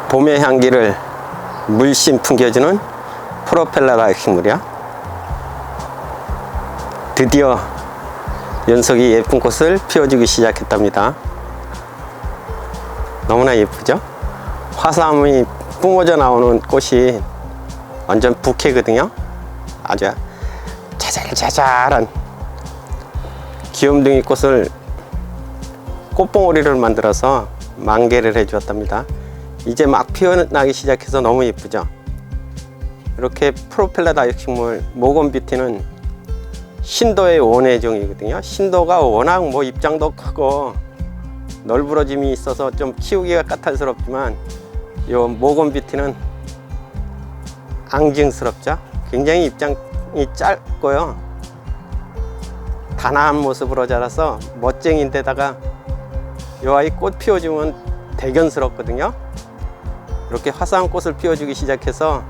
봄의 향기를 물씬 풍겨주는 프로펠러 다육식물이야. 드디어 연석이 예쁜 꽃을 피워주기 시작했답니다. 너무나 예쁘죠? 화사함이 뿜어져 나오는 꽃이 완전 부캐거든요. 아주 자잘자잘한 귀염둥이 꽃을 꽃봉오리를 만들어서 만개를 해 주었답니다. 이제 막 피어나기 시작해서 너무 예쁘죠. 이렇게 프로펠러 다육식물 모건뷰티는 신도의 원예종이거든요. 신도가 워낙 뭐 입장도 크고 널브러짐이 있어서 좀 키우기가 까탈스럽지만 요 모건뷰티는 앙증스럽죠. 굉장히 입장이 짧고요, 단아한 모습으로 자라서 멋쟁인데다가 요 아이 꽃 피워주면 대견스럽거든요. 이렇게 화사한 꽃을 피워주기 시작해서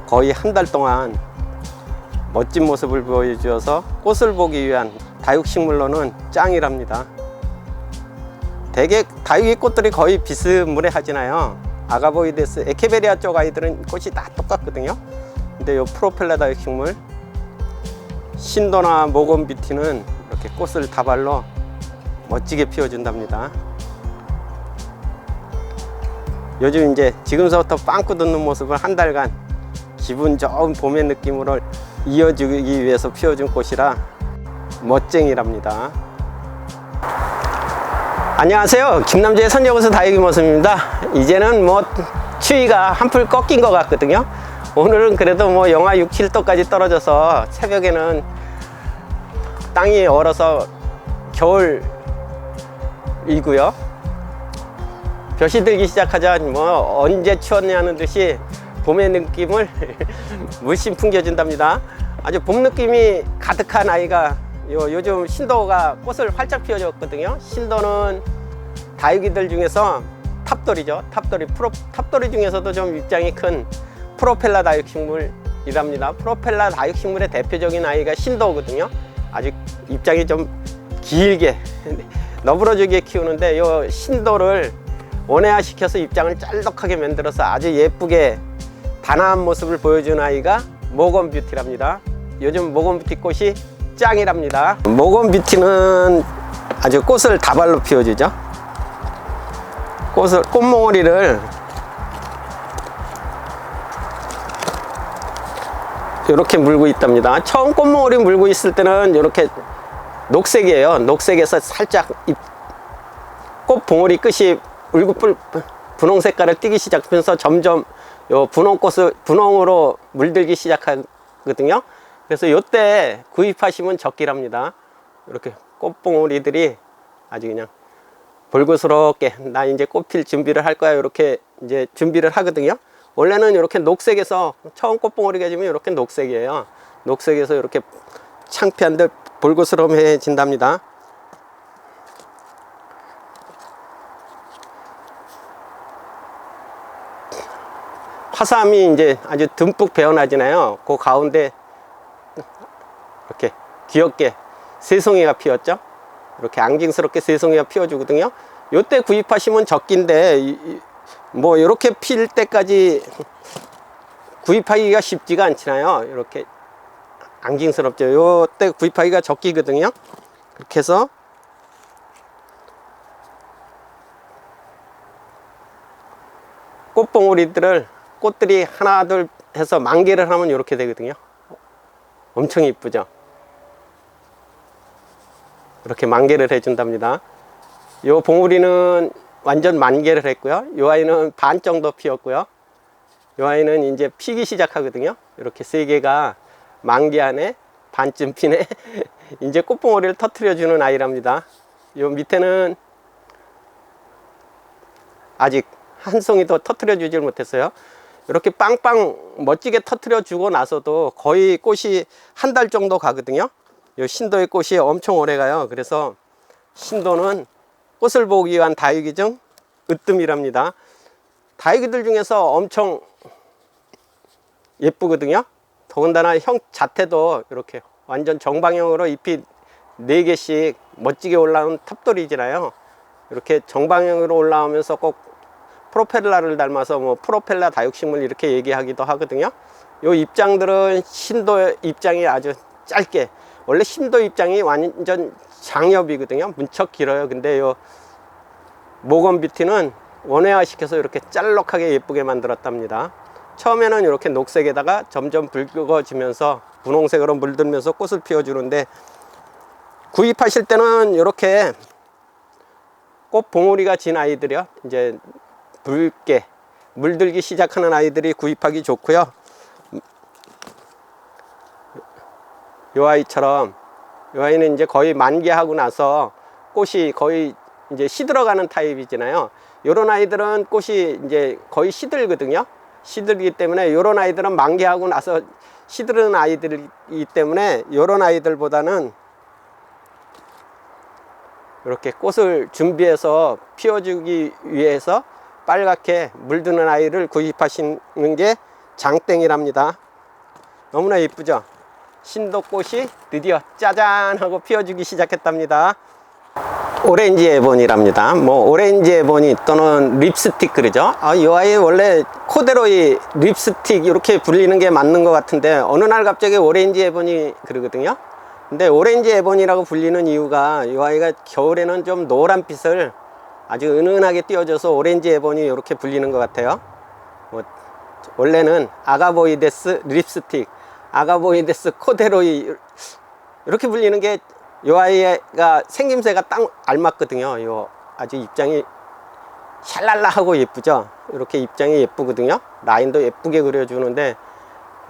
거의 한 달 동안 멋진 모습을 보여주어서 꽃을 보기 위한 다육식물로는 짱이랍니다. 대개 다육이 꽃들이 거의 비스무리하잖아요. 아가보이데스, 에케베리아 쪽 아이들은 꽃이 다 똑같거든요. 근데 이 프로펠러 다육식물 신도나 모건뷰티는 이렇게 꽃을 다발로 멋지게 피워준답니다. 요즘 이제 지금서부터 빵꾸 돋는 모습을 한 달간 기분 좋은 봄의 느낌으로 이어주기 위해서 피워준 꽃이라 멋쟁이랍니다. 안녕하세요, 김남주의 선정호수 다육이 모습입니다. 이제는 뭐 추위가 한풀 꺾인 것 같거든요. 오늘은 그래도 뭐 영하 6, 7도까지 떨어져서 새벽에는 땅이 얼어서 겨울이고요. 볕이 들기 시작하자 뭐 언제 추웠냐는 듯이 봄의 느낌을 물씬 풍겨준답니다. 아주 봄 느낌이 가득한 아이가 요즘 신도가 꽃을 활짝 피워줬거든요. 신도는 다육이들 중에서 탑돌이죠. 탑돌이 중에서도 좀 입장이 큰 프로펠러 다육식물이랍니다. 프로펠러 다육식물의 대표적인 아이가 신도거든요. 아직 입장이 좀 길게 너부러지게 키우는데 이 신도를 원예화 시켜서 입장을 짤록하게 만들어서 아주 예쁘게 단아한 모습을 보여주는 아이가 모건뷰티랍니다. 요즘 모건뷰티 꽃이 짱이랍니다. 모건뷰티는 아주 꽃을 다발로 피워주죠. 꽃몽오리를 이렇게 물고 있답니다. 처음 꽃몽오리 물고 있을 때는 이렇게 녹색이에요. 녹색에서 살짝 꽃 봉오리 끝이 울긋불 분홍 색깔을 띠기 시작하면서 점점 요 분홍으로 물들기 시작하거든요. 그래서 요때 구입하시면 적기랍니다. 이렇게 꽃봉오리들이 아주 그냥 볼고스럽게 나 이제 꽃필 준비를 할 거야 이렇게 이제 준비를 하거든요. 원래는 이렇게 녹색에서 처음 꽃봉오리가 지면 이렇게 녹색이에요. 녹색에서 이렇게 창피한 듯 볼고스러움해진답니다. 화사함이 이제 아주 듬뿍 배어나잖아요. 그 가운데 이렇게 귀엽게 새송이가 피었죠. 이렇게 앙증스럽게 새송이가 피워주거든요. 요때 구입하시면 적기인데 뭐 이렇게 필 때까지 구입하기가 쉽지가 않잖아요. 이렇게 앙증스럽죠. 요때 구입하기가 적기거든요. 그렇게 해서 꽃들이 하나 둘 해서 만개를 하면 이렇게 되거든요. 엄청 이쁘죠. 이렇게 만개를 해준답니다. 요 봉우리는 완전 만개를 했고요. 요 아이는 반 정도 피었고요. 요 아이는 이제 피기 시작하거든요. 이렇게 세 개가 만개 안에 반쯤 피네. 이제 꽃봉오리를 터트려 주는 아이랍니다. 요 밑에는 아직 한 송이도 터트려 주질 못했어요. 이렇게 빵빵 멋지게 터트려 주고 나서도 거의 꽃이 한 달 정도 가거든요. 이 신도의 꽃이 엄청 오래 가요. 그래서 신도는 꽃을 보기 위한 다육이 중 으뜸이랍니다. 다육이들 중에서 엄청 예쁘거든요. 더군다나 형 자태도 이렇게 완전 정방형으로 잎이 4개씩 멋지게 올라온 탑돌이잖아요. 이렇게 정방형으로 올라오면서 꼭 프로펠러를 닮아서 뭐 프로펠러 다육식물 이렇게 얘기하기도 하거든요. 요 입장들은 신도 입장이 아주 짧게, 원래 신도 입장이 완전 장엽이거든요. 문척 길어요. 근데 요 모건뷰티는 원회화 시켜서 이렇게 짤록하게 예쁘게 만들었답니다. 처음에는 이렇게 녹색에다가 점점 붉어지면서 분홍색으로 물들면서 꽃을 피워주는데, 구입하실 때는 이렇게 꽃 봉우리가 진 아이들이요, 이제 붉게 물들기 시작하는 아이들이 구입하기 좋고요. 이 아이처럼, 이 아이는 이제 거의 만개하고 나서 꽃이 거의 이제 시들어가는 타입이잖아요. 요런 아이들은 꽃이 이제 거의 시들거든요. 시들기 때문에 요런 아이들은 만개하고 나서 시드는 아이들이기 때문에 요런 아이들보다는 이렇게 꽃을 준비해서 피워주기 위해서 빨갛게 물드는 아이를 구입하시는 게 장땡이랍니다. 너무나 예쁘죠? 신도꽃이 드디어 짜잔 하고 피워주기 시작했답니다. 오렌지 에보니랍니다. 뭐 오렌지 에보니 또는 립스틱 그러죠. 이 아이 원래 코데로이 립스틱 이렇게 불리는 게 맞는 것 같은데, 어느 날 갑자기 오렌지 에보니 그러거든요. 근데 오렌지 에보니라고 불리는 이유가, 이 아이가 겨울에는 좀 노란빛을 아주 은은하게 띄워줘서 오렌지 에보니 이렇게 불리는 것 같아요. 뭐 원래는 아가보이데스 립스틱, 아가보이데스 코데로이 이렇게 불리는 게, 이 아이가 생김새가 딱 알맞거든요. 요 아주 입장이 샬랄라 하고 예쁘죠. 이렇게 입장이 예쁘거든요. 라인도 예쁘게 그려주는데,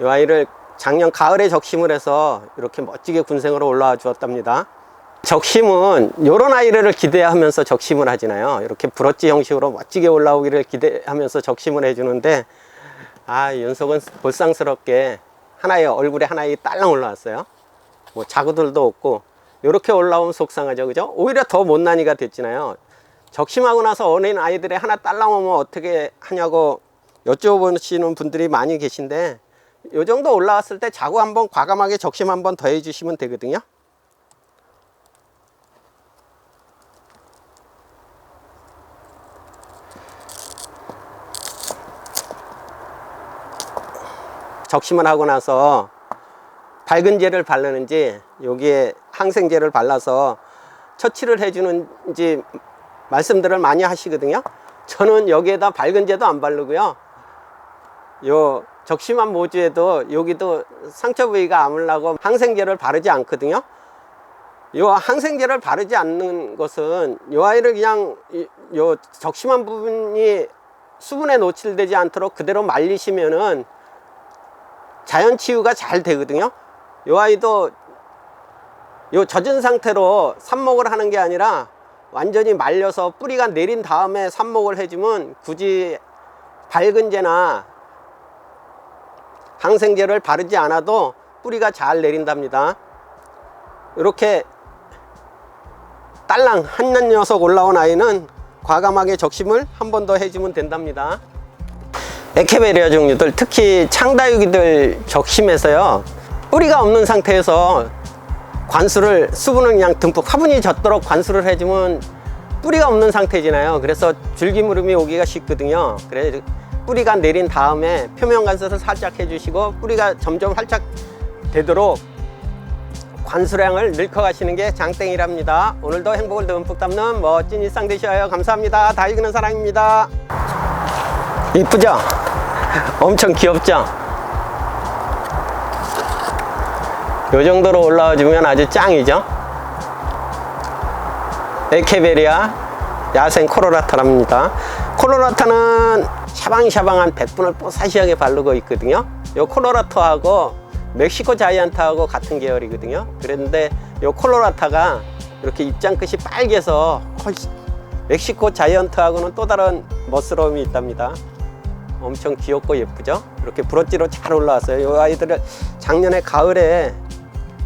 이 아이를 작년 가을에 적심을 해서 이렇게 멋지게 군생으로 올라와 주었답니다. 적심은 이런 아이를 기대하면서 적심을 하잖아요. 이렇게 브러치 형식으로 멋지게 올라오기를 기대하면서 적심을 해주는데, 이 녀석은 볼상스럽게 하나의 얼굴에 하나의 딸랑 올라왔어요. 뭐 자구들도 없고, 이렇게 올라오면 속상하죠, 그죠? 오히려 더 못난이가 됐잖아요. 적심하고 나서 어린 아이들이 하나 딸랑 오면 어떻게 하냐고 여쭤보시는 분들이 많이 계신데, 이 정도 올라왔을 때 자구 한번 과감하게 적심 한번 더 해주시면 되거든요. 적심을 하고 나서 밝은제를 바르는지 여기에 항생제를 발라서 처치를 해주는지 말씀들을 많이 하시거든요. 저는 여기에다 밝은제도 안 바르고요, 요 적심한 모주에도 여기도 상처 부위가 아물라고 항생제를 바르지 않거든요. 요 항생제를 바르지 않는 것은 요 아이를 그냥 요 적심한 부분이 수분에 노출되지 않도록 그대로 말리시면은 자연 치유가 잘 되거든요. 요 아이도 요 젖은 상태로 삽목을 하는 게 아니라 완전히 말려서 뿌리가 내린 다음에 삽목을 해주면 굳이 밝은제나 항생제를 바르지 않아도 뿌리가 잘 내린답니다. 이렇게 딸랑 한 녀석 올라온 아이는 과감하게 적심을 한 번 더 해주면 된답니다. 에케베리아 종류들, 특히 창다육이들 적심해서요, 뿌리가 없는 상태에서 관수를, 수분을 그냥 듬뿍 화분이 젖도록 관수를 해주면 뿌리가 없는 상태잖아요. 그래서 줄기무름이 오기가 쉽거든요. 그래서 뿌리가 내린 다음에 표면 관수를 살짝 해주시고 뿌리가 점점 활짝 되도록 관수량을 늘커 가시는 게 장땡이랍니다. 오늘도 행복을 듬뿍 담는 멋진 일상 되셔요. 감사합니다. 다육이는 사랑입니다. 이쁘죠? 엄청 귀엽죠? 요 정도로 올라와 주면 아주 짱이죠? 에케베리아 야생 코로라타랍니다. 코로라타는 샤방샤방한 백분을 뽀사시하게 바르고 있거든요. 요 코로라타하고 멕시코 자이언트하고 같은 계열이거든요. 그런데 요 코로라타가 이렇게 입장 끝이 빨개서 멕시코 자이언트하고는 또 다른 멋스러움이 있답니다. 엄청 귀엽고 예쁘죠? 이렇게 브러치로 잘 올라왔어요. 이 아이들을 작년에 가을에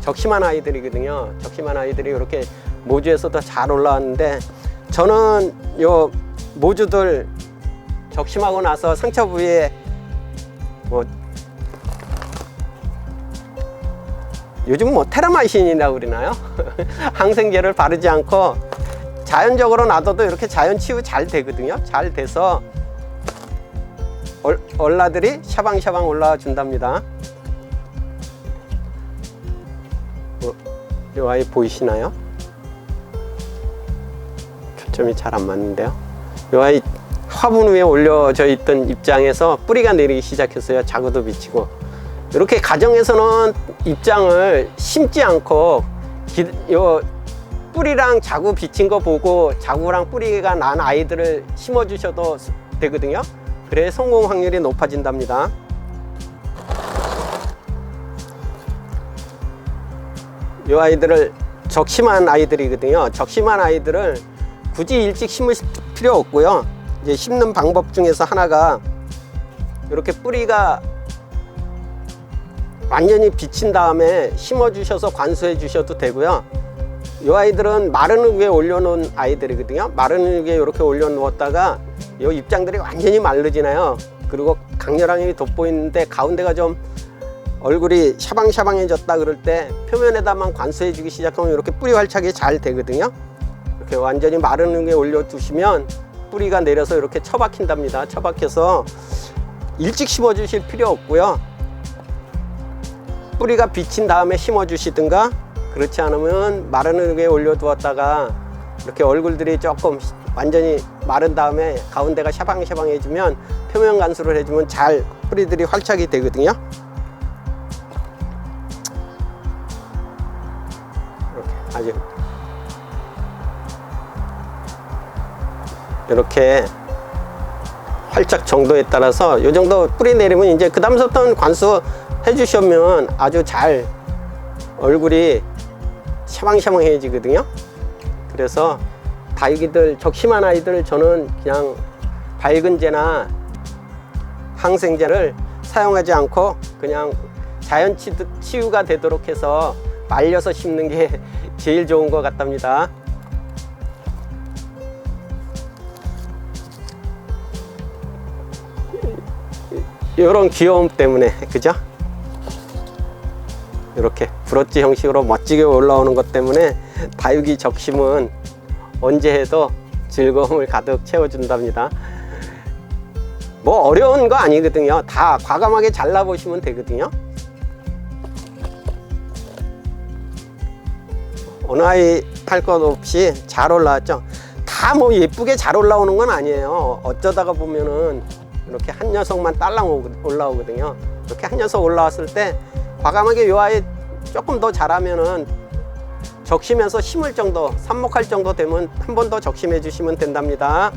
적심한 아이들이거든요. 적심한 아이들이 이렇게 모주에서도 잘 올라왔는데, 저는 요 모주들 적심하고 나서 상처 부위에 뭐 요즘 뭐 테라마이신이라고 그러나요? 항생제를 바르지 않고 자연적으로 놔둬도 이렇게 자연 치유 잘 되거든요. 잘 돼서 얼라들이 샤방샤방 올라와 준답니다. 이 아이 보이시나요? 초점이 잘 안 맞는데요. 이 아이 화분 위에 올려져 있던 입장에서 뿌리가 내리기 시작했어요. 자구도 비치고. 이렇게 가정에서는 입장을 심지 않고 요 뿌리랑 자구 비친 거 보고 자구랑 뿌리가 난 아이들을 심어 주셔도 되거든요. 그래 성공 확률이 높아진답니다. 이 아이들을 적심한 아이들이거든요. 적심한 아이들을 굳이 일찍 심을 필요 없고요. 이제 심는 방법 중에서 하나가 이렇게 뿌리가 완전히 비친 다음에 심어 주셔서 관수해 주셔도 되고요. 이 아이들은 마른 흙 위에 올려놓은 아이들이거든요. 마른 흙 위에 이렇게 올려놓았다가 이 입장들이 완전히 마르지나요. 그리고 강렬하게 돋보이는데 가운데가 좀 얼굴이 샤방샤방해졌다 그럴 때 표면에다만 관수해 주기 시작하면 이렇게 뿌리 활착이 잘 되거든요. 이렇게 완전히 마른 흙 위에 올려 두시면 뿌리가 내려서 이렇게 처박힌답니다. 처박혀서 일찍 심어 주실 필요 없고요. 뿌리가 비친 다음에 심어 주시든가, 그렇지 않으면 마른 흙 위에 올려 두었다가 이렇게 얼굴들이 조금 완전히 마른 다음에 가운데가 샤방샤방해지면 표면 관수를 해주면 잘 뿌리들이 활착이 되거든요. 이렇게 아주 이렇게 활짝 정도에 따라서 이 정도 뿌리 내리면 이제 그 다음부터는 관수 해주시면 아주 잘 얼굴이 샤방샤방해지거든요. 그래서 다육이들, 적심한 아이들 저는 그냥 밝은제나 항생제를 사용하지 않고 그냥 자연 치유가 되도록 해서 말려서 심는 게 제일 좋은 것 같답니다. 이런 귀여움 때문에, 그죠? 이렇게 브로치 형식으로 멋지게 올라오는 것 때문에 다육이 적심은 언제 해도 즐거움을 가득 채워준답니다. 뭐 어려운 거 아니거든요. 다 과감하게 잘라보시면 되거든요. 어느 아이 할 것 없이 잘 올라왔죠. 다 뭐 예쁘게 잘 올라오는 건 아니에요. 어쩌다가 보면은 이렇게 한 녀석만 딸랑 올라오거든요. 이렇게 한 녀석 올라왔을 때 과감하게 요 아이 조금 더 잘하면은 적심해서 심을 정도, 삽목할 정도 되면 한 번 더 적심해 주시면 된답니다.